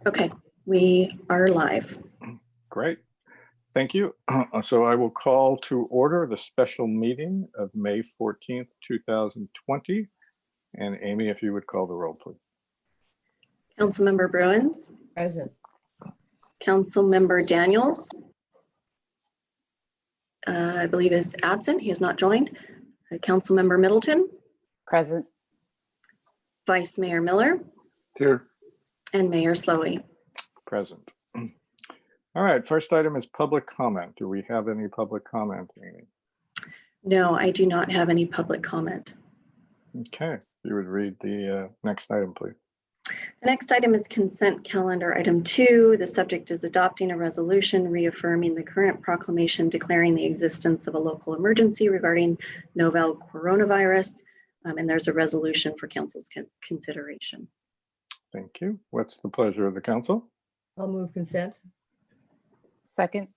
Okay, we are live. Great. Thank you. So I will call to order the special meeting of May 14th, 2020. And Amy, if you would call the roll, please. Councilmember Bruins, Present. Councilmember Daniels, I believe is absent. He has not joined. Councilmember Middleton, Present. Vice Mayor Miller, Here. and Mayor Slowey. Present. All right, first item is public comment. Do we have any public comment, Amy? No, I do not have any public comment. Okay, you would read the next item, please. The next item is consent calendar item 2. The subject is adopting a resolution reaffirming the current proclamation declaring the existence of a local emergency regarding novel coronavirus. And there's a resolution for council's consideration. Thank you. What's the pleasure of the council? I'll move consent. Second.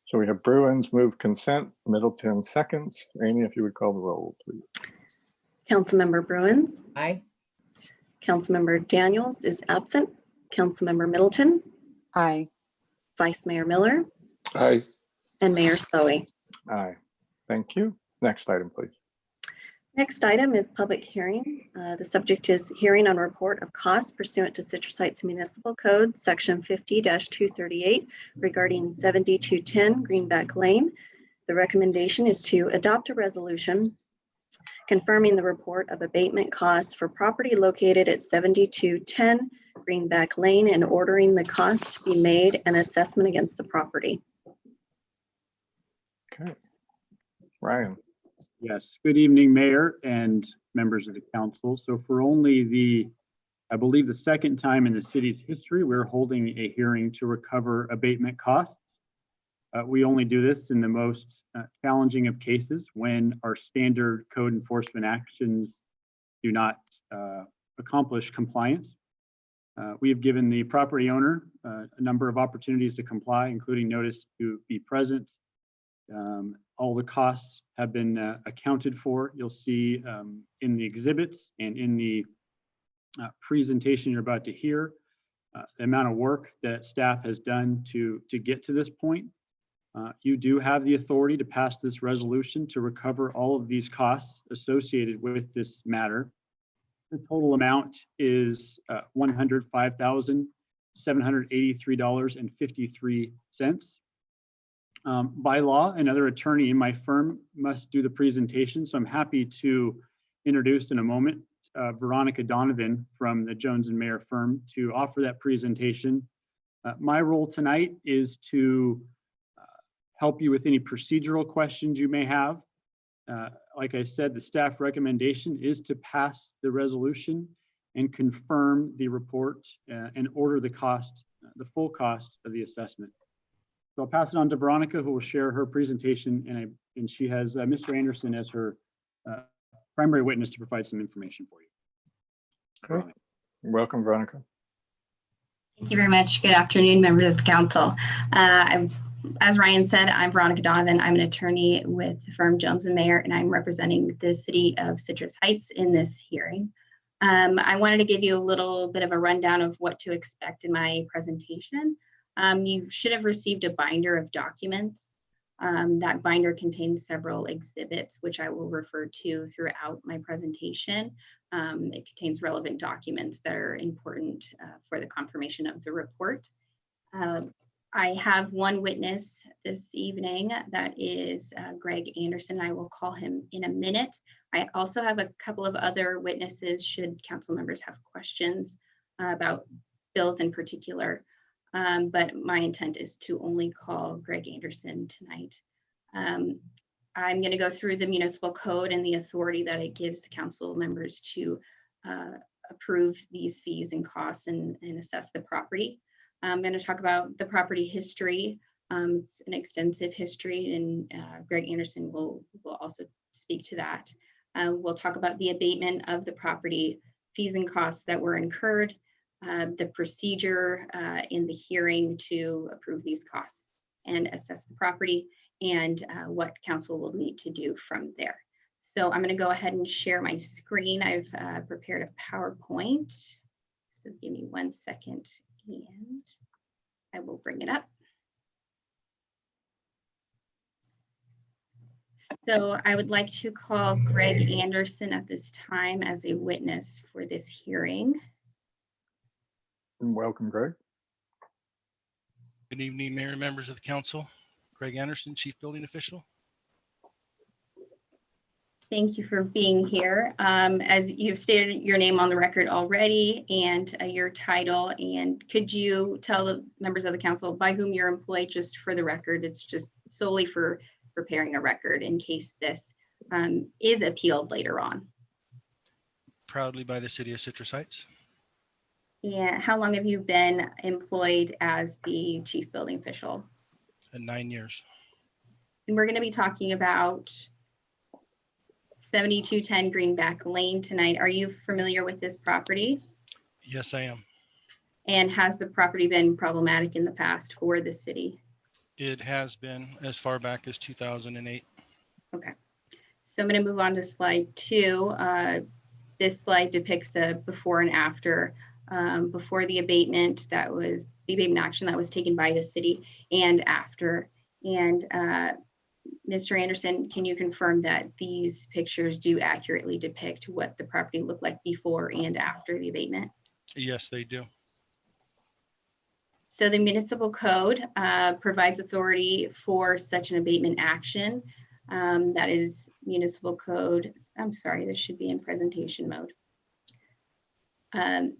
So we have Bruins move consent, Middleton seconds. Amy, if you would call the roll, please. Councilmember Bruins, Aye. Councilmember Daniels is absent. Councilmember Middleton, Aye. Vice Mayor Miller, Aye. and Mayor Slowey. Aye. Thank you. Next item, please. Next item is public hearing. The subject is hearing on report of costs pursuant to Citrus Heights Municipal Code, Section 50-238, regarding 7210 Greenback Lane. The recommendation is to adopt a resolution confirming the report of abatement costs for property located at 7210 Greenback Lane and ordering the cost to be made an assessment against the property. Okay. Ryan. Yes, good evening, Mayor and members of the council. So for only I believe the second time in the city's history, we're holding a hearing to recover abatement costs. We only do this in the most challenging of cases when our standard code enforcement actions do not accomplish compliance. We have given the property owner a number of opportunities to comply, including notice to be present. All the costs have been accounted for. You'll see in the exhibits and in the presentation you're about to hear, the amount of work that staff has done to get to this point. You do have the authority to pass this resolution to recover all of these costs associated with this matter. The total amount is $105,783.53. By law, another attorney in my firm must do the presentation, so I'm happy to introduce in a moment Veronica Donovan from the Jones and Mayer firm to offer that presentation. My role tonight is to help you with any procedural questions you may have. Like I said, the staff recommendation is to pass the resolution and confirm the report and order the cost, the full cost of the assessment. So I'll pass it on to Veronica, who will share her presentation, and she has Mr. Anderson as her primary witness to provide some information for you. Okay. Welcome, Veronica. Thank you very much. Good afternoon, members of the council. As Ryan said, I'm Veronica Donovan. I'm an attorney with the firm Jones and Mayer, and I'm representing the city of Citrus Heights in this hearing. I wanted to give you a little bit of a rundown of what to expect in my presentation. You should have received a binder of documents. That binder contains several exhibits, which I will refer to throughout my presentation. It contains relevant documents that are important for the confirmation of the report. I have one witness this evening, that is Greg Anderson. I will call him in a minute. I also have a couple of other witnesses should council members have questions about bills in particular. But my intent is to only call Greg Anderson tonight. I'm going to go through the municipal code and the authority that it gives the council members to approve these fees and costs and assess the property. I'm going to talk about the property history. It's an extensive history, and Greg Anderson will also speak to that. We'll talk about the abatement of the property, fees and costs that were incurred, the procedure in the hearing to approve these costs and assess the property, and what council will need to do from there. So I'm going to go ahead and share my screen. I've prepared a PowerPoint. So give me 1 second And I will bring it up. So I would like to call Greg Anderson at this time as a witness for this hearing. Welcome, Greg. Good evening, Mayor and members of the council. Greg Anderson, Chief Building Official. Thank you for being here. As you've stated your name on the record already and your title, and could you tell the members of the council by whom you're employed, just for the record? It's just solely for preparing a record in case this is appealed later on. Proudly by the City of Citrus Heights. And how long have you been employed as the Chief Building Official? 9 years. And we're going to be talking about 7210 Greenback Lane tonight. Are you familiar with this property? Yes, I am. And has the property been problematic in the past for the city? It has been as far back as 2008. Okay. So I'm going to move on to slide 2. This slide depicts the before and after, before the abatement action that was taken by the city, and after. And Mr. Anderson, can you confirm that these pictures do accurately depict what the property looked like before and after the abatement? Yes, they do. So the municipal code provides authority for such an abatement action. That is municipal code. I'm sorry, this should be in presentation mode. The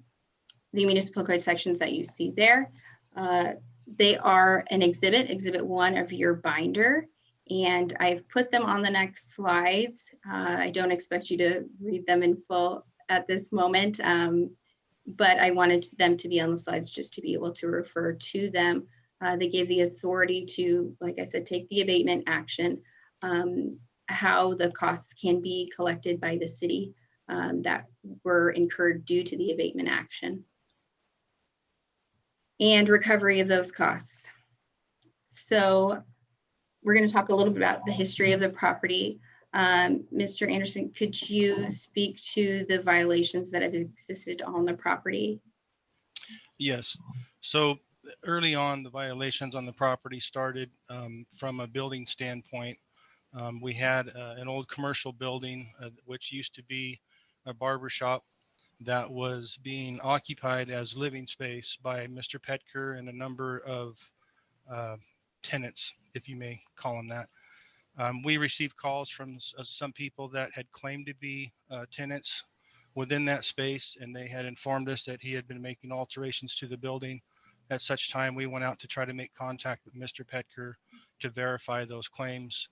municipal code sections that you see there, they are an exhibit 1 of your binder. And I've put them on the next slides. I don't expect you to read them in full at this moment, but I wanted them to be on the slides just to be able to refer to them. They gave the authority to, like I said, take the abatement action, how the costs can be collected by the city that were incurred due to the abatement action, and recovery of those costs. So we're going to talk a little bit about the history of the property. Mr. Anderson, could you speak to the violations that have existed on the property? Yes. So early on, the violations on the property started from a building standpoint. We had an old commercial building, which used to be a barber shop, that was being occupied as living space by Mr. Petker and a number of tenants, if you may call them that. We received calls from some people that had claimed to be tenants within that space, and they had informed us that he had been making alterations to the building. At such time, we went out to try to make contact with Mr. Petker to verify those claims.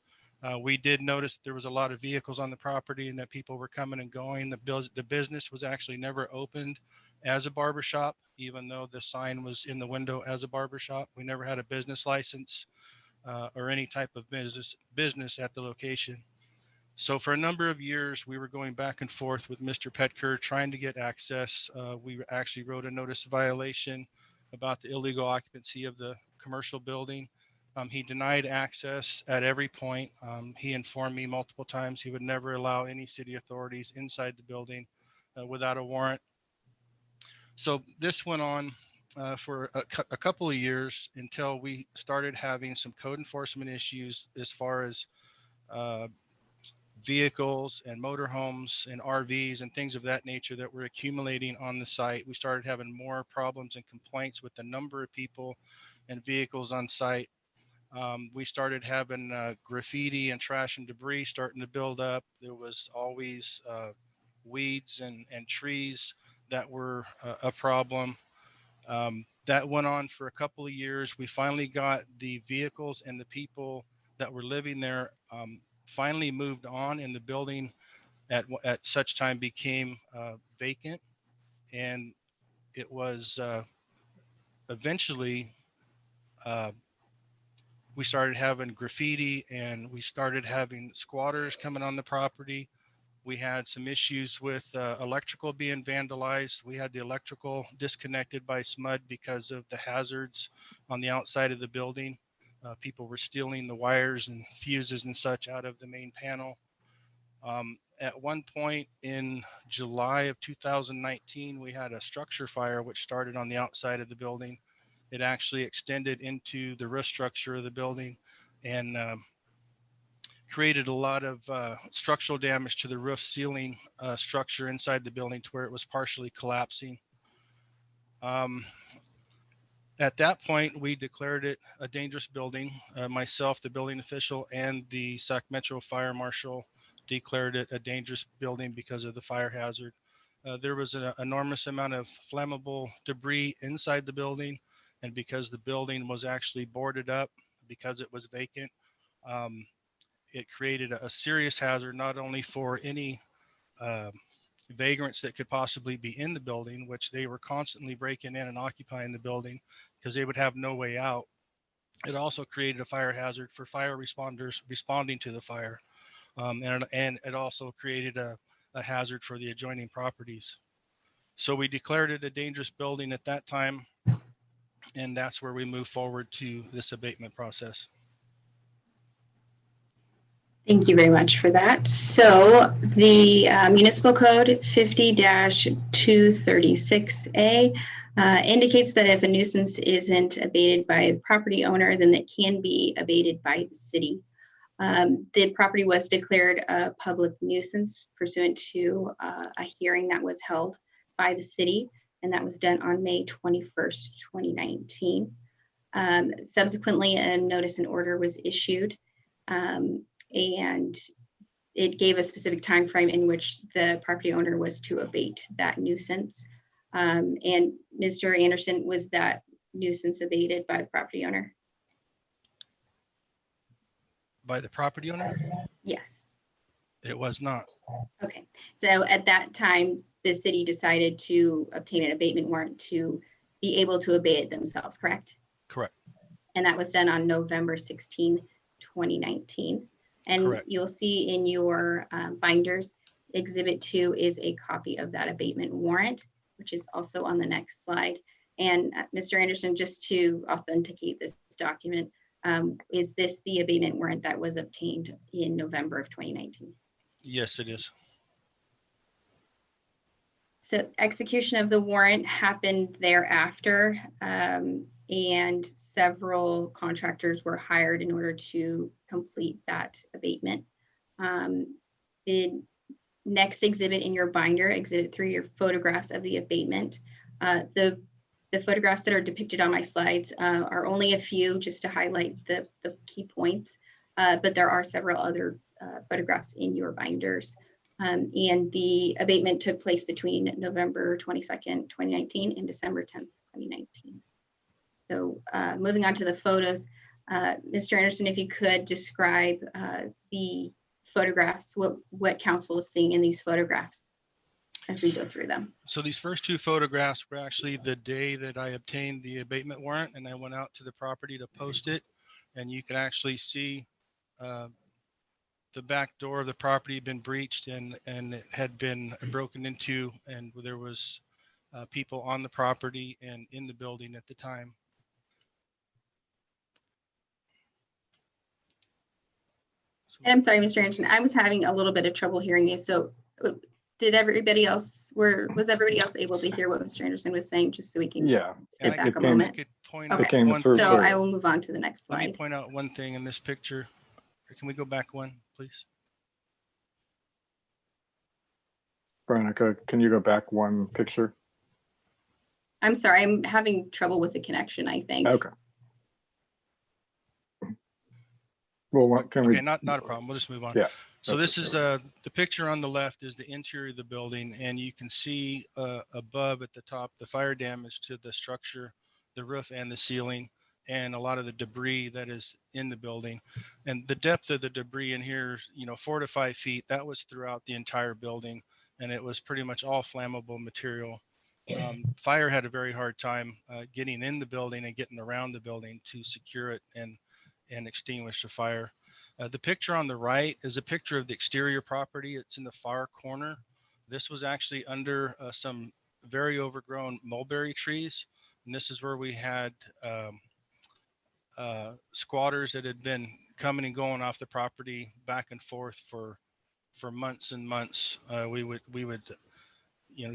We did notice that there was a lot of vehicles on the property and that people were coming and going. The business was actually never opened as a barber shop, even though the sign was in the window as a barber shop. We never had a business license or any type of business at the location. So for a number of years, we were going back and forth with Mr. Petker trying to get access. We actually wrote a notice of violation about the illegal occupancy of the commercial building. He denied access at every point. He informed me multiple times he would never allow any city authorities inside the building without a warrant. So this went on for a couple of years until we started having some code enforcement issues as far as vehicles and motorhomes and RVs and things of that nature that were accumulating on the site. We started having more problems and complaints with the number of people and vehicles on site. We started having graffiti and trash and debris starting to build up. There was always weeds and trees that were a problem. That went on for a couple of years. We finally got the vehicles and the people that were living there finally moved on, and the building at such time became vacant. And it was eventually we started having graffiti, and we started having squatters coming on the property. We had some issues with electrical being vandalized. We had the electrical disconnected by SMUD because of the hazards on the outside of the building. People were stealing the wires and fuses and such out of the main panel. At one point in July of 2019, we had a structure fire which started on the outside of the building. It actually extended into the roof structure of the building and created a lot of structural damage to the roof ceiling structure inside the building to where it was partially collapsing. At that point, we declared it a dangerous building. Myself, the building official, and the Sac Metro Fire Marshal declared it a dangerous building because of the fire hazard. There was an enormous amount of flammable debris inside the building, and because the building was actually boarded up, because it was vacant, it created a serious hazard, not only for any vagrants that could possibly be in the building, which they were constantly breaking in and occupying the building because they would have no way out. It also created a fire hazard for fire responders responding to the fire. And it also created a hazard for the adjoining properties. So we declared it a dangerous building at that time. And that's where we move forward to this abatement process. Thank you very much for that. So the municipal code 50-236A indicates that if a nuisance isn't abated by the property owner, then it can be abated by the city. The property was declared a public nuisance pursuant to a hearing that was held by the city, and that was done on May 21st, 2019. Subsequently, a notice and order was issued. And it gave a specific time frame in which the property owner was to abate that nuisance. And Mr. Anderson, was that nuisance abated by the property owner? By the property owner? Yes. It was not. Okay. So at that time, the city decided to obtain an abatement warrant to be able to abate it themselves, correct? Correct. And that was done on November 16, 2019. And Correct. You'll see in your binders, Exhibit 2 is a copy of that abatement warrant, which is also on the next slide. And Mr. Anderson, just to authenticate this document, is this the abatement warrant that was obtained in November of 2019? Yes, it is. So execution of the warrant happened thereafter, and several contractors were hired in order to complete that abatement. The next exhibit in your binder, Exhibit 3, are photographs of the abatement. The photographs that are depicted on my slides are only a few, just to highlight the key points, but there are several other photographs in your binders. And the abatement took place between November 22nd, 2019 and December 10th, 2019. So moving on to the photos, Mr. Anderson, if you could describe the photographs, what council is seeing in these photographs as we go through them. So these first two photographs were actually the day that I obtained the abatement warrant, and I went out to the property to post it. And you can actually see the back door of the property had been breached and it had been broken into, and there was people on the property and in the building at the time. And I'm sorry, Mr. Anderson, I was having a little bit of trouble hearing you. So did everybody else, was everybody else able to hear what Mr. Anderson was saying, just so we can step back a moment? I could point Okay. out came one through thing. So clearly. I will move on to the next Let me slide. point out one thing in this picture. Can we go back one, please? Veronica, can you go back one picture? I'm sorry, I'm having trouble with the connection, I think. Okay. Well, what can Okay, we? not a problem. We'll just move on. Yeah, So that's this is the picture on the left is the interior of the building, and you can see above at the top the fire damage to the structure, the roof and the ceiling, and a lot of the debris that is in the building. And the depth of the debris in here, 4 to 5 feet, that was throughout the entire building, and it was pretty much all flammable material. Fire had a very hard time getting in the building and getting around the building to secure it and extinguish the fire. The picture on the right is a picture of the exterior property. It's in the far corner. This was actually under some very overgrown mulberry trees. And this is where we had squatters that had been coming and going off the property back and forth for for months and months. We would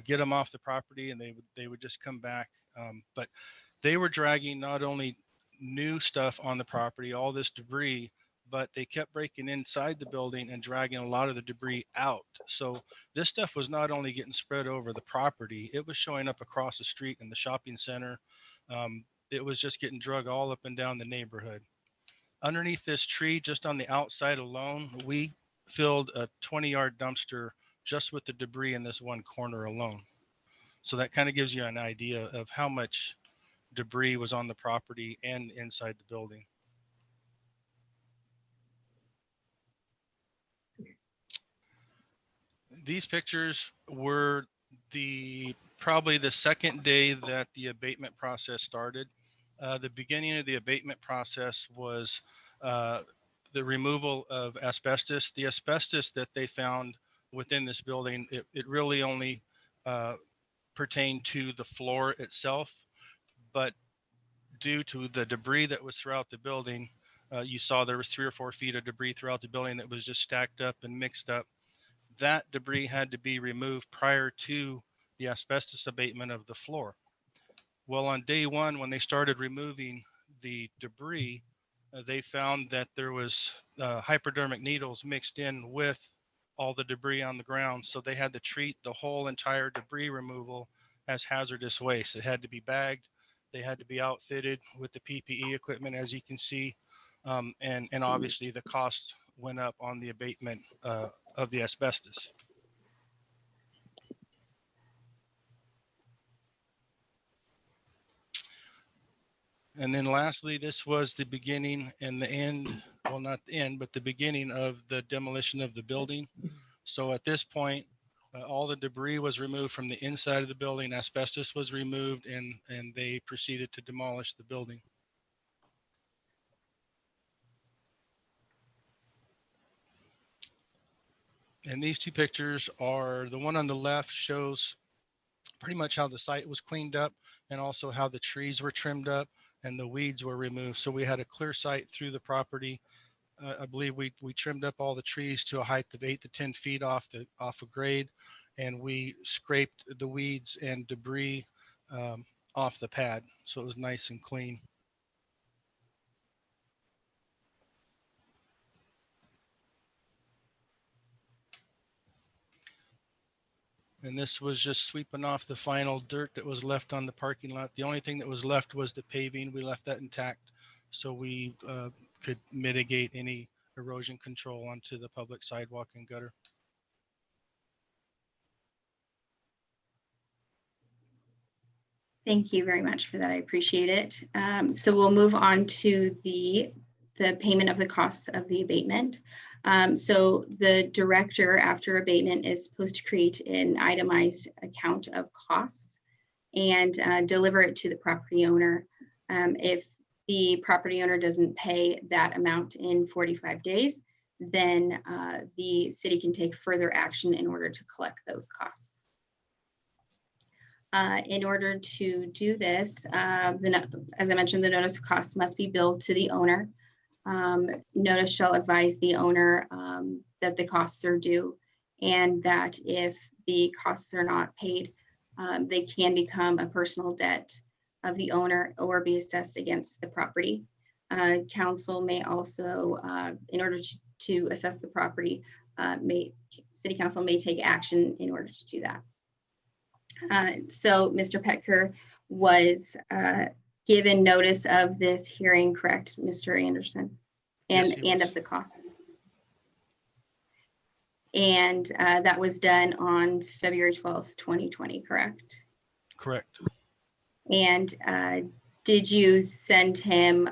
get them off the property, and they would just come back. But they were dragging not only new stuff on the property, all this debris, but they kept breaking inside the building and dragging a lot of the debris out. So this stuff was not only getting spread over the property, it was showing up across the street in the shopping center. It was just getting dragged all up and down the neighborhood. Underneath this tree, just on the outside alone, we filled a 20-yard dumpster just with the debris in this one corner alone. So that kind of gives you an idea of how much debris was on the property and inside the building. These pictures were probably the second day that the abatement process started. The beginning of the abatement process was the removal of asbestos. The asbestos that they found within this building, it really only pertained to the floor itself, but due to the debris that was throughout the building, you saw there was 3 or 4 feet of debris throughout the building that was just stacked up and mixed up. That debris had to be removed prior to the asbestos abatement of the floor. Well, on day one, when they started removing the debris, they found that there was hypodermic needles mixed in with all the debris on the ground. So they had to treat the whole entire debris removal as hazardous waste. It had to be bagged. They had to be outfitted with the PPE equipment, as you can see. And obviously the cost went up on the abatement of the asbestos. And then lastly, this was the beginning and the end, well, not the end, but the beginning of the demolition of the building. So at this point, all the debris was removed from the inside of the building, asbestos was removed, and they proceeded to demolish the building. And these two pictures are, the one on the left shows pretty much how the site was cleaned up and also how the trees were trimmed up and the weeds were removed. So we had a clear sight through the property. I believe we trimmed up all the trees to a height of 8 to 10 feet off a grade, and we scraped the weeds and debris off the pad. So it was nice and clean. And this was just sweeping off the final dirt that was left on the parking lot. The only thing that was left was the paving. We left that intact so we could mitigate any erosion control onto the public sidewalk and gutter. Thank you very much for that. I appreciate it. So we'll move on to the payment of the costs of the abatement. So the director, after abatement, is supposed to create an itemized account of costs and deliver it to the property owner. If the property owner doesn't pay that amount in 45 days, then the city can take further action in order to collect those costs. In order to do this, as I mentioned, the notice of costs must be billed to the owner. Notice shall advise the owner that the costs are due, and that if the costs are not paid, they can become a personal debt of the owner or be assessed against the property. Council may also, in order to assess the property, City Council may take action in order to do that. So Mr. Petker was given notice of this hearing, correct, Mr. Anderson? Yes, And of the costs. And that was done on February 12th, 2020, correct? Correct. And did you send him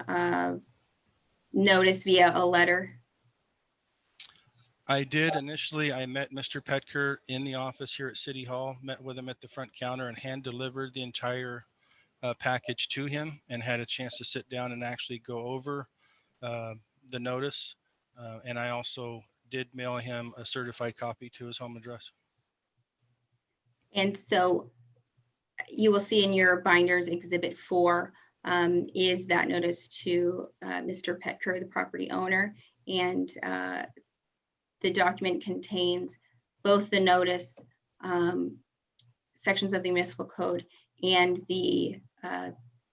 notice via a letter? I did initially. I met Mr. Petker in the office here at City Hall, met with him at the front counter, and hand delivered the entire package to him, and had a chance to sit down and actually go over the notice. And I also did mail him a certified copy to his home address. And so you will see in your binders Exhibit 4 is that notice to Mr. Petker, the property owner, and the document contains both the notice, sections of the municipal code, and the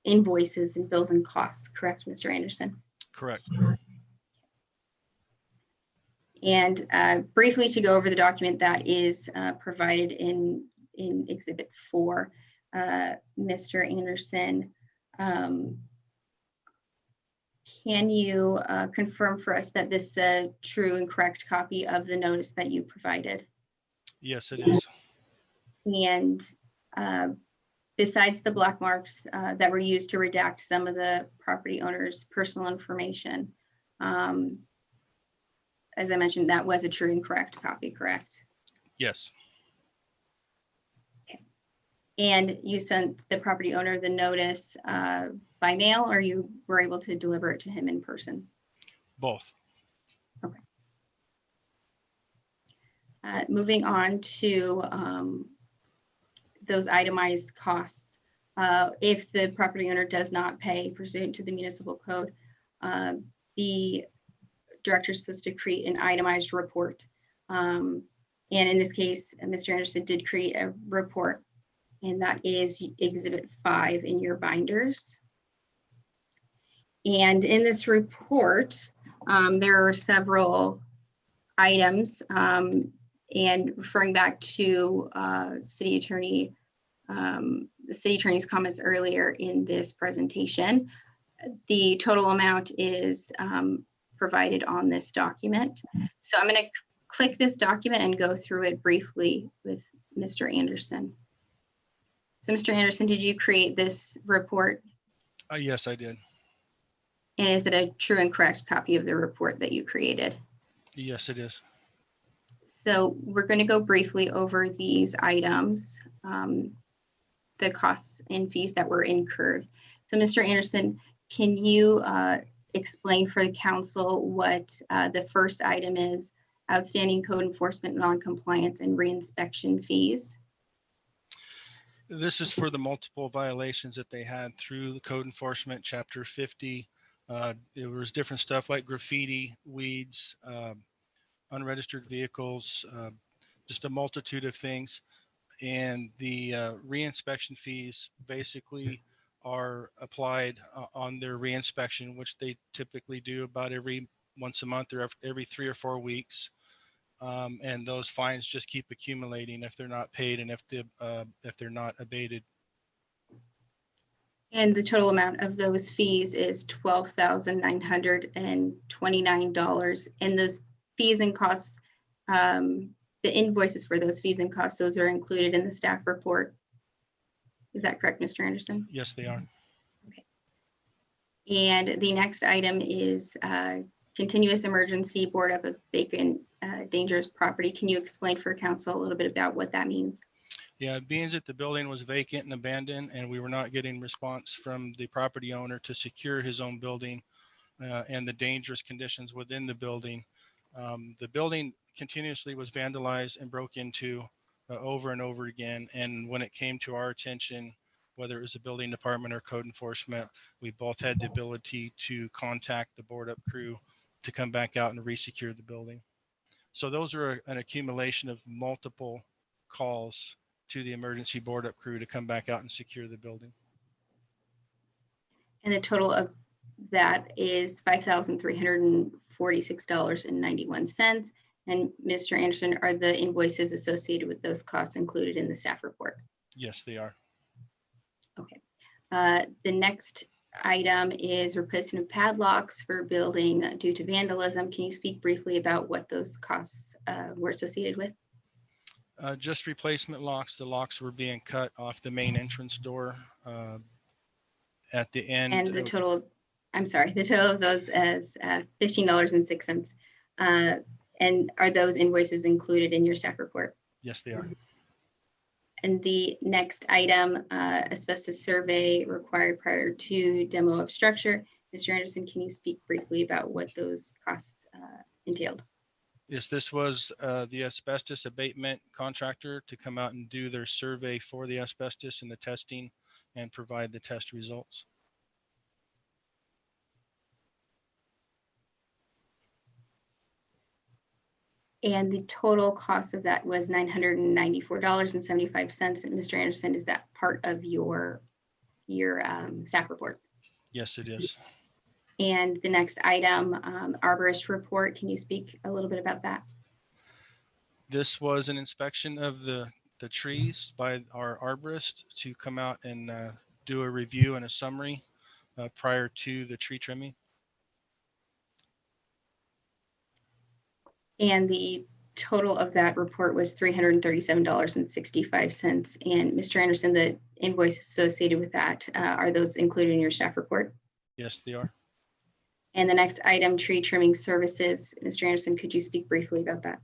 invoices and bills and costs, correct, Mr. Anderson? Correct. And briefly to go over the document that is provided in Exhibit 4, Mr. Anderson, can you confirm for us that this is a true and correct copy of the notice that you provided? Yes, it is. And besides the black marks that were used to redact some of the property owner's personal information, as I mentioned, that was a true and correct copy, correct? Yes, And you sent the property owner the notice by mail, or you were able to deliver it to him in person? both. Moving on to those itemized costs. If the property owner does not pay pursuant to the municipal code, the director is supposed to create an itemized report. And in this case, Mr. Anderson did create a report, and that is Exhibit 5 in your binders. And in this report, there are several items, and referring back to the city attorney's comments earlier in this presentation, the total amount is provided on this document. So I'm going to click this document and go through it briefly with Mr. Anderson. So Mr. Anderson, did you create this report? Yes, I did. And is it a true and correct copy of the report that you created? Yes, it is. So we're going to go briefly over these items, the costs and fees that were incurred. So Mr. Anderson, can you explain for the council what the first item is, outstanding code enforcement, non-compliance, and reinspection fees? This is for the multiple violations that they had through the code enforcement, chapter 50. There was different stuff like graffiti, weeds, unregistered vehicles, just a multitude of things. And the reinspection fees basically are applied on their reinspection, which they typically do about every once a month or every 3 or 4 weeks. And those fines just keep accumulating if they're not paid and if they're not abated. And the total amount of those fees is $12,929. And those fees and costs, the invoices for those fees and costs, those are included in the staff report. Is that correct, Mr. Anderson? Yes, they are. Okay. And the next item is continuous emergency board up of vacant dangerous property. Can you explain for council a little bit about what that means? Yeah, being that the building was vacant and abandoned and we were not getting response from the property owner to secure his own building and the dangerous conditions within the building continuously was vandalized and broke into over and over again. And when it came to our attention, whether it was the building department or code enforcement, we both had the ability to contact the board up crew to come back out and re-secure the building. So those are an accumulation of multiple calls to the emergency board up crew to come back out and secure the building. And the total of that is $5,346.91. And Mr. Anderson, are the invoices associated with those costs included in the staff report? Yes, they are. Okay. The next item is replacement of padlocks for building due to vandalism. Can you speak briefly about what those costs were associated with? Just replacement locks. The locks were being cut off the main entrance door at the end. And the total of, I'm sorry, the total of those as $15.06. And are those invoices included in your staff report? Yes, they are. And the next item, asbestos survey required prior to demo of structure. Mr. Anderson, can you speak briefly about what those costs entailed? Yes, this was the asbestos abatement contractor to come out and do their survey for the asbestos and the testing and provide the test results. And the total cost of that was $994.75. And Mr. Anderson, is that part of your staff report? Yes, it is. And the next item, arborist report. Can you speak a little bit about that? This was an inspection of the trees by our arborist to come out and do a review and a summary prior to the tree trimming. And the total of that report was $337.65. And Mr. Anderson, the invoice associated with that, are those included in your staff report? Yes, they are. And the next item, tree trimming services. Mr. Anderson, could you speak briefly about that?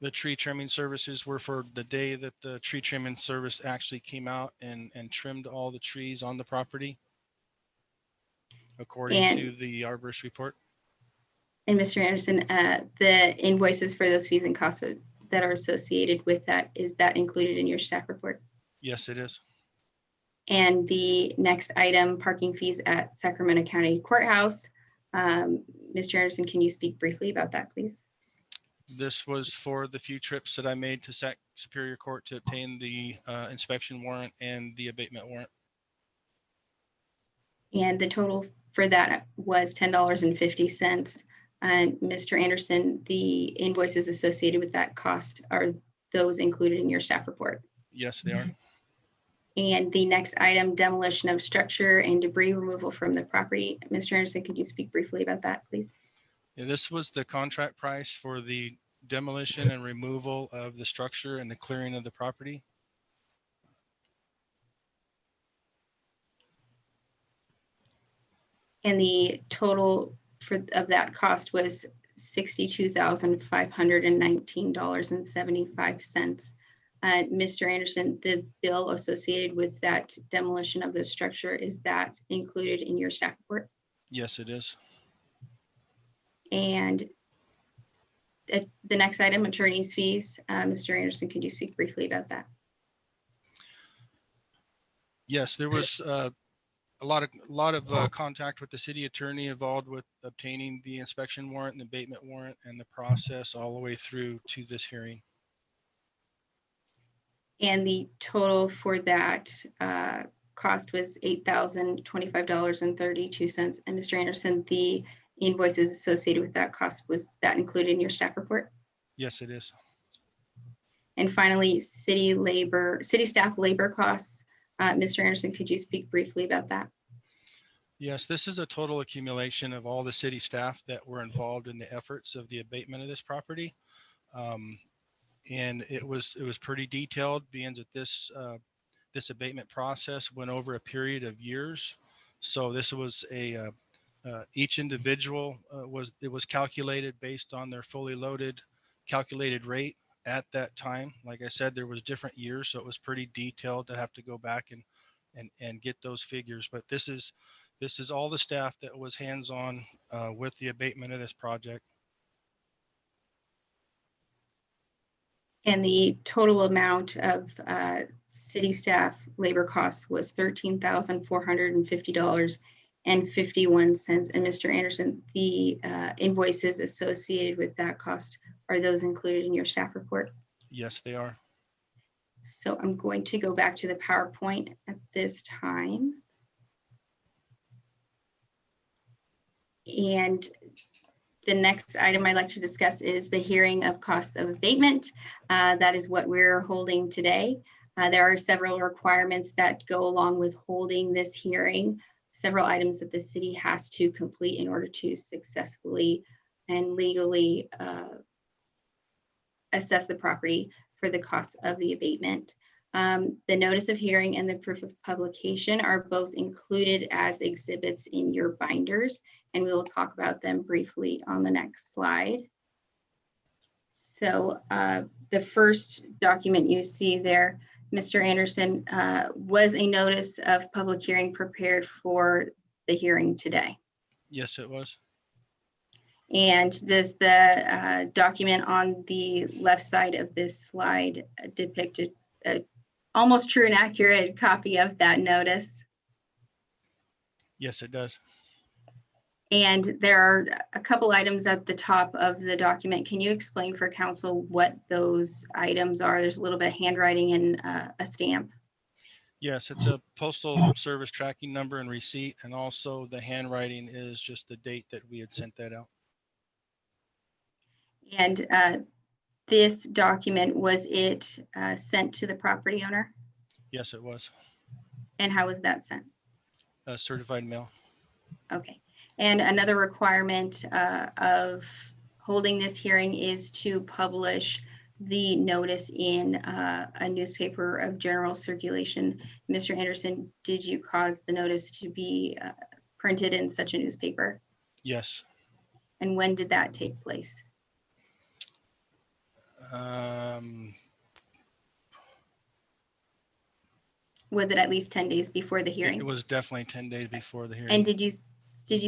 The tree trimming services were for the day that the tree trimming service actually came out and trimmed all the trees on the property, according to the arborist report. And Mr. Anderson, the invoices for those fees and costs that are associated with that, is that included in your staff report? Yes, it is. And the next item, parking fees at Sacramento County Courthouse. Mr. Anderson, can you speak briefly about that, please? This was for the few trips that I made to Sac Superior Court to obtain the inspection warrant and the abatement warrant. And the total for that was $10.50. And Mr. Anderson, the invoices associated with that cost, are those included in your staff report? Yes, they are. And the next item, demolition of structure and debris removal from the property. Mr. Anderson, could you speak briefly about that, please? Yeah, this was the contract price for the demolition and removal of the structure and the clearing of the property. And the total of that cost was $62,519.75. Mr. Anderson, the bill associated with that demolition of the structure, is that included in your staff report? Yes, it is. And the next item, attorney's fees. Mr. Anderson, could you speak briefly about that? Yes, there was a lot of contact with the city attorney involved with obtaining the inspection warrant and the abatement warrant and the process all the way through to this hearing. And the total for that cost was $8,025.32. And Mr. Anderson, the invoices associated with that cost, was that included in your staff report? Yes, it is. And finally, city staff labor costs. Mr. Anderson, could you speak briefly about that? Yes, this is a total accumulation of all the city staff that were involved in the efforts of the abatement of this property. And it was pretty detailed, being that this abatement process went over a period of years. So this was each individual was calculated based on their fully loaded calculated rate at that time. Like I said, there was different years, so it was pretty detailed to have to go back and get those figures. But this is all the staff that was hands-on with the abatement of this project. And the total amount of city staff labor costs was $13,450.51. And Mr. Anderson, the invoices associated with that cost, are those included in your staff report? Yes, they are. So I'm going to go back to the PowerPoint at this time. And the next item I'd like to discuss is the hearing of costs of abatement. That is what we're holding today. There are several requirements that go along with holding this hearing, several items that the city has to complete in order to successfully and legally assess the property for the cost of the abatement. The notice of hearing and the proof of publication are both included as exhibits in your binders, and we will talk about them briefly on the next slide. So the first document you see there, Mr. Anderson, was a notice of public hearing prepared for the hearing today. Yes, it was. And does the document on the left side of this slide depict a almost true and accurate copy of that notice? Yes, it does. And there are a couple items at the top of the document. Can you explain for council what those items are? There's a little bit of handwriting and a stamp. Yes, it's a postal service tracking number and receipt, and also the handwriting is just the date that we had sent that out. And this document, was it sent to the property owner? Yes, it was And how was that sent? a certified mail. Okay. And another requirement of holding this hearing is to publish the notice in a newspaper of general circulation. Mr. Anderson, did you cause the notice to be printed in such a newspaper? Yes. And when did that take place? Was it at least 10 days before the hearing? It was definitely 10 days before the hearing. And did you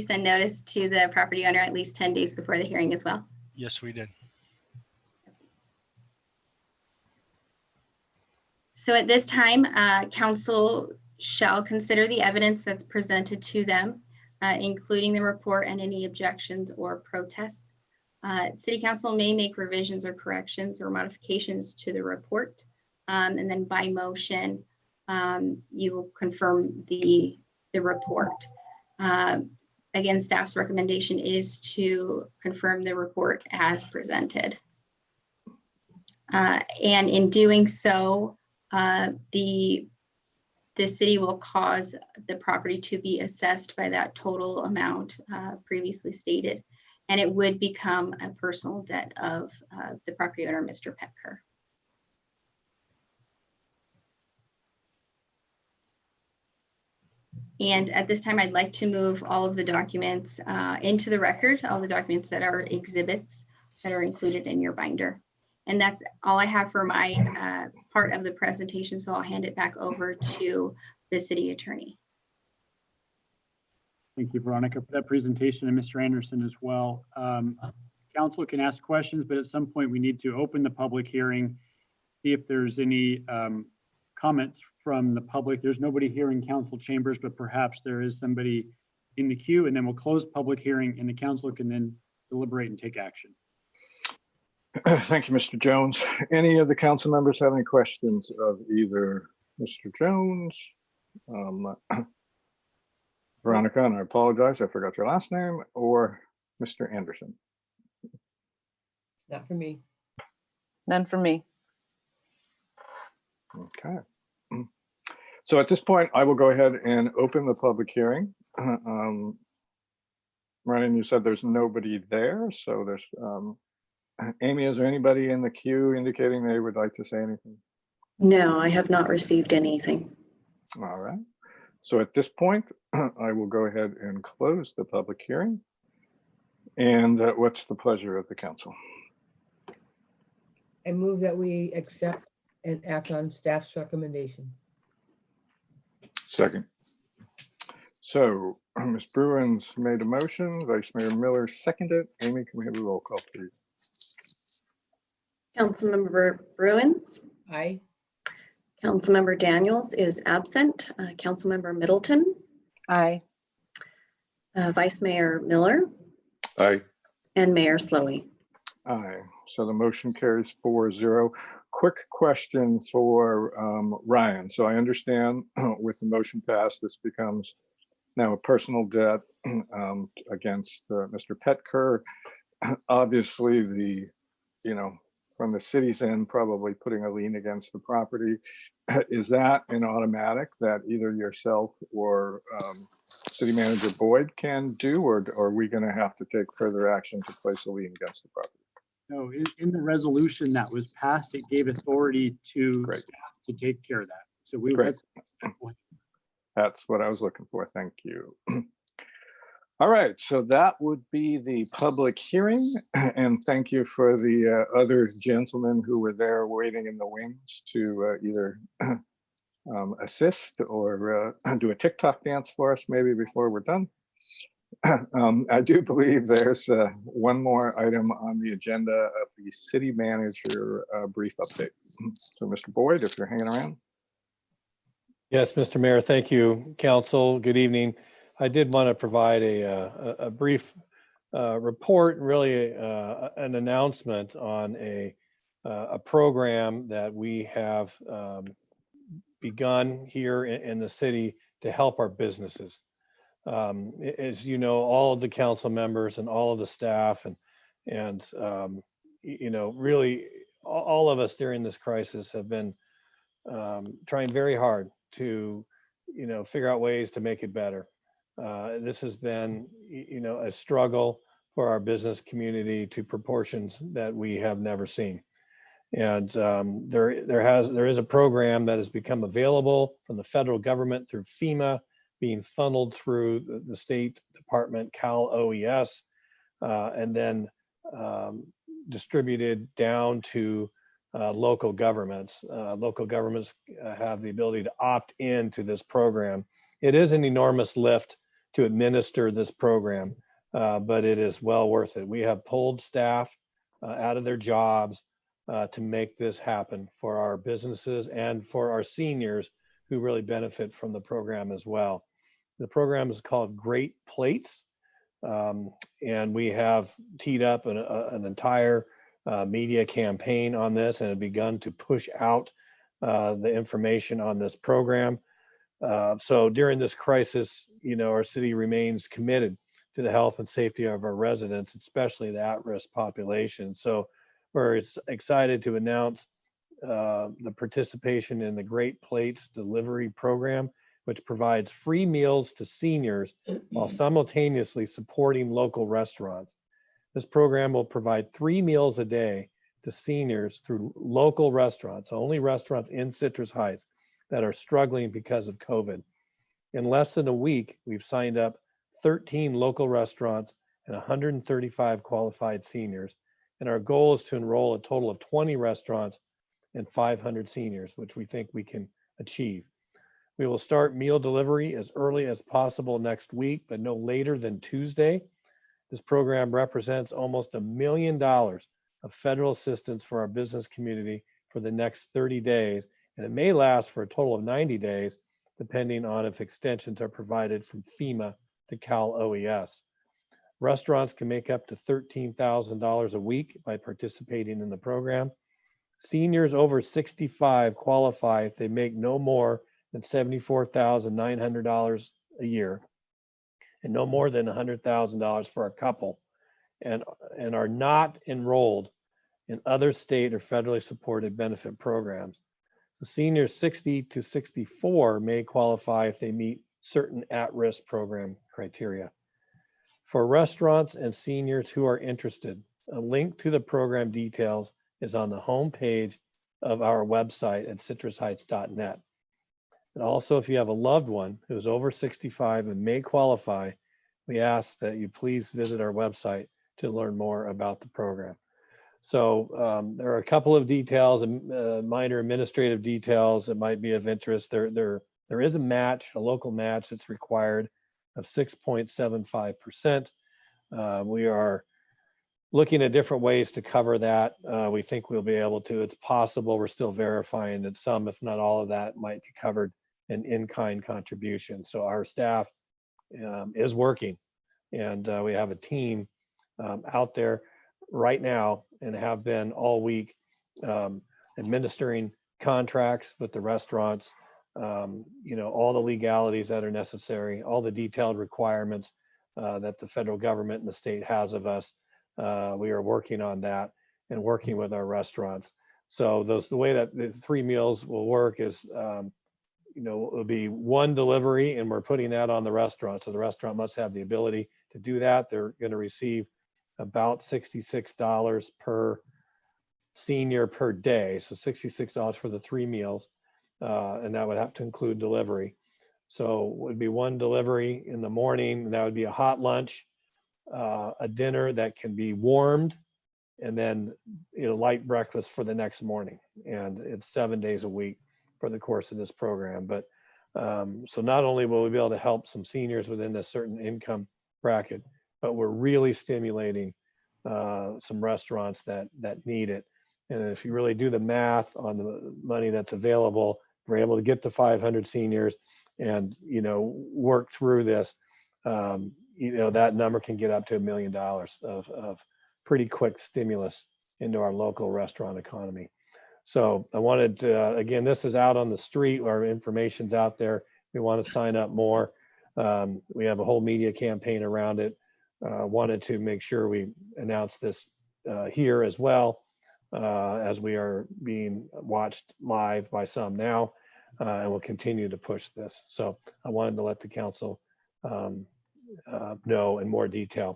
send notice to the property owner at least 10 days before the hearing as well? Yes, we did. So at this time, council shall consider the evidence that's presented to them, including the report and any objections or protests. City council may make revisions or corrections or modifications to the report. And then by motion, you will confirm the report. Again, staff's recommendation is to confirm the report as presented. And in doing so, the city will cause the property to be assessed by that total amount previously stated, and it would become a personal debt of the property owner, Mr. Petker. And at this time, I'd like to move all of the documents into the record, all the documents that are exhibits that are included in your binder. And that's all I have for my part of the presentation, so I'll hand it back over to the city attorney. Thank you, Veronica, for that presentation, and Mr. Anderson as well. Council can ask questions, but at some point we need to open the public hearing, see if there's any comments from the public. There's nobody here in council chambers, but perhaps there is somebody in the queue, and then we'll close public hearing and the council can then deliberate and take action. Thank you, Mr. Jones. Any of the council members have any questions of either Mr. Jones? Veronica, and I apologize, I forgot your last name, or Mr. Anderson? Not for me. None for me. Okay. So at this point, I will go ahead and open the public hearing. Ryan, you said there's nobody there, so there's, Amy, is there anybody in the queue indicating they would like to say anything? No, I have not received anything. All right. So at this point, I will go ahead and close the public hearing. And what's the pleasure of the council? I move that we accept and act on staff's recommendation. Second. So Ms. Bruins made a motion, Vice Mayor Miller seconded. Amy, can we have a roll call, please? Councilmember Bruins, Aye. Councilmember Daniels is absent. Councilmember Middleton, Aye. Vice Mayor Miller, Aye. and Mayor Slowey. Aye. So the motion carries 4-0. Quick question for Ryan. So I understand with the motion passed, this becomes now a personal debt against Mr. Petker. Obviously, from the city's end, probably putting a lien against the property. Is that an automatic that either yourself or City Manager Boyd can do, or are we going to have to take further action to place a lien against the property? No, in the resolution that was passed, it gave authority to Great. staff to take care of that. So Great. That's what I was looking for. Thank you. All right, so that would be the public hearing, and thank you for the other gentlemen who were there waiting in the wings to either assist or do a TikTok dance for us maybe before we're done. I do believe there's one more item on the agenda of the city manager brief update. So Mr. Boyd, if you're hanging around. Yes, Mr. Mayor, thank you. Council, good evening. I did want to provide a brief report, really an announcement on a program that we have begun here in the city to help our businesses. As you know, all of the council members and all of the staff and really all of us during this crisis have been trying very hard to, figure out ways to make it better. This has been, a struggle for our business community to proportions that we have never seen. And there is a program that has become available from the federal government through FEMA, being funneled through the state department, Cal OES, and then distributed down to local governments. Local governments have the ability to opt into this program. It is an enormous lift to administer this program, but it is well worth it. We have pulled staff out of their jobs to make this happen for our businesses and for our seniors who really benefit from the program as well. The program is called Great Plates, and we have teed up an entire media campaign on this and have begun to push out the information on this program. So during this crisis, our city remains committed to the health and safety of our residents, especially the at-risk population. So we're excited to announce the participation in the Great Plates delivery program, which provides free meals to seniors while simultaneously supporting local restaurants. This program will provide 3 meals a day to seniors through local restaurants, only restaurants in Citrus Heights that are struggling because of COVID. In less than a week, we've signed up 13 local restaurants and 135 qualified seniors. And our goal is to enroll a total of 20 restaurants and 500 seniors, which we think we can achieve. We will start meal delivery as early as possible next week, but no later than Tuesday. This program represents almost $1 million of federal assistance for our business community for the next 30 days, and it may last for a total of 90 days, depending on if extensions are provided from FEMA to Cal OES. Restaurants can make up to $13,000 a week by participating in the program. Seniors over 65 qualify if they make no more than $74,900 a year and no more than $100,000 for a couple, and are not enrolled in other state or federally supported benefit programs. So seniors 60 to 64 may qualify if they meet certain at-risk program criteria. For restaurants and seniors who are interested, a link to the program details is on the homepage of our website at citrusheights.net. And also, if you have a loved one who is over 65 and may qualify, we ask that you please visit our website to learn more about the program. So there are a couple of details and minor administrative details that might be of interest. There is a match, a local match that's required of 6.75%. We are looking at different ways to cover that. We think we'll be able to. It's possible. We're still verifying that some, if not all of that, might be covered in-kind contribution. So our staff is working, and we have a team out there right now and have been all week administering contracts with the restaurants, all the legalities that are necessary, all the detailed requirements that the federal government and the state has of us. We are working on that and working with our restaurants. So the way that the 3 meals will work is, it'll be one delivery, and we're putting that on the restaurant. So the restaurant must have the ability to do that. They're going to receive about $66 per senior per day. So $66 for the 3 meals. And that would have to include delivery. So it would be one delivery in the morning, and that would be a hot lunch, a dinner that can be warmed, and then light breakfast for the next morning. And it's 7 days a week for the course of this program. But so not only will we be able to help some seniors within a certain income bracket, but we're really stimulating some restaurants that need it. And if you really do the math on the money that's available, we're able to get to 500 seniors and work through this. that number can get up to $1 million of pretty quick stimulus into our local restaurant economy. So I wanted to, again, this is out on the street, our information's out there. We want to sign up more. We have a whole media campaign around it. Wanted to make sure we announce this here as well, as we are being watched live by some now, and we'll continue to push this. So I wanted to let the council know in more detail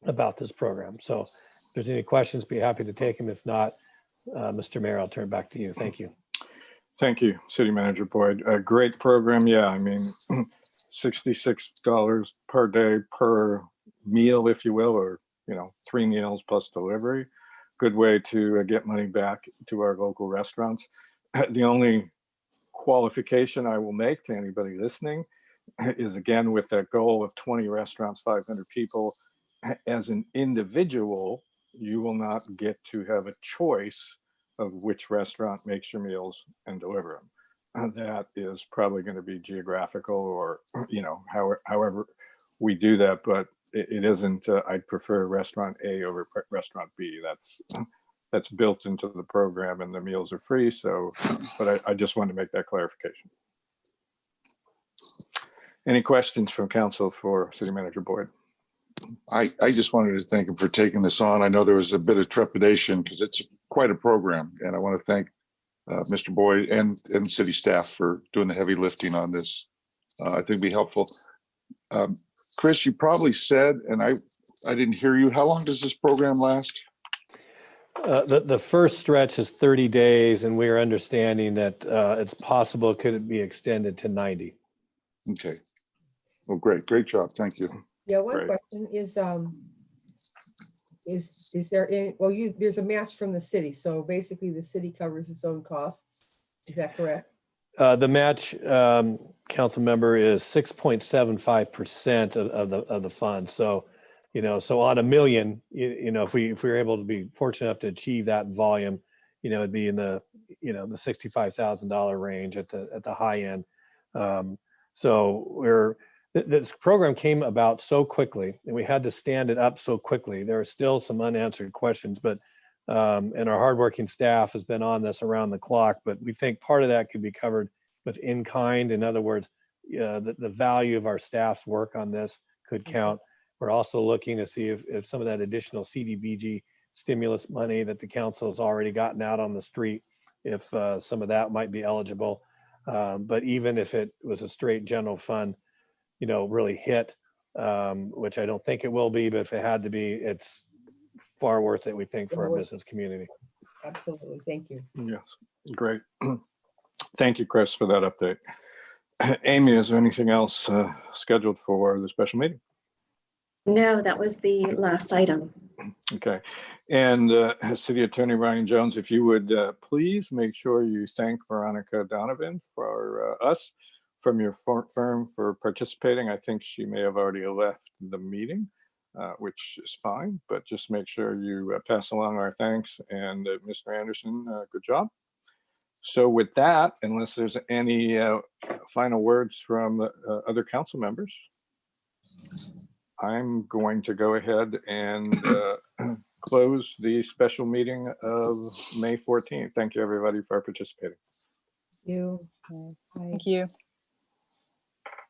about this program. So if there's any questions, be happy to take them. If not, Mr. Mayor, I'll turn it back to you. Thank you. Thank you, City Manager Boyd. A great program. Yeah, I mean, $66 per day per meal, if you will, or 3 meals plus delivery. Good way to get money back to our local restaurants. The only qualification I will make to anybody listening is, again, with that goal of 20 restaurants, 500 people, as an individual, you will not get to have a choice of which restaurant makes your meals and deliver them. That is probably going to be geographical, or however we do that, but it isn't. I'd prefer restaurant A over restaurant B. That's built into the program, and the meals are free. So, but I just wanted to make that clarification. Any questions from council for City Manager Boyd? I just wanted to thank him for taking this on. I know there was a bit of trepidation because it's quite a program, and I want to thank Mr. Boyd and city staff for doing the heavy lifting on this. I think it'd be helpful. Chris, you probably said, and I didn't hear you, how long does this program last? The first stretch is 30 days, and we are understanding that it's possible could it be extended to 90. Okay. Well, great job. Thank you. Yeah, one Right. question is there any, well, there's a match from the city, so basically the city covers its own costs. Is that correct? The match, council member, is 6.75% of the fund. So, so on $1 million, if we were able to be fortunate enough to achieve that volume, it'd be in the the $65,000 range at the high end. So this program came about so quickly, and we had to stand it up so quickly. There are still some unanswered questions, but and our hardworking staff has been on this around the clock. But we think part of that could be covered with in-kind. In other words, the value of our staff's work on this could count. We're also looking to see if some of that additional CDBG stimulus money that the council has already gotten out on the street, if some of that might be eligible. But even if it was a straight general fund, really hit, which I don't think it will be, but if it had to be, it's far worth it, we think, for our business community. Absolutely. Thank you. Yes, great. Thank you, Chris, for that update. Amy, is there anything else scheduled for the special meeting? No, that was the last item. Okay. And City Attorney Ryan Jones, if you would please make sure you thank Veronica Donovan for us from your firm for participating. I think she may have already left the meeting, which is fine, but just make sure you pass along our thanks. And Mr. Anderson, good job. So with that, unless there's any final words from other council members, I'm going to go ahead and close the special meeting of May 14th. Thank you, everybody, for participating. You. Thank you.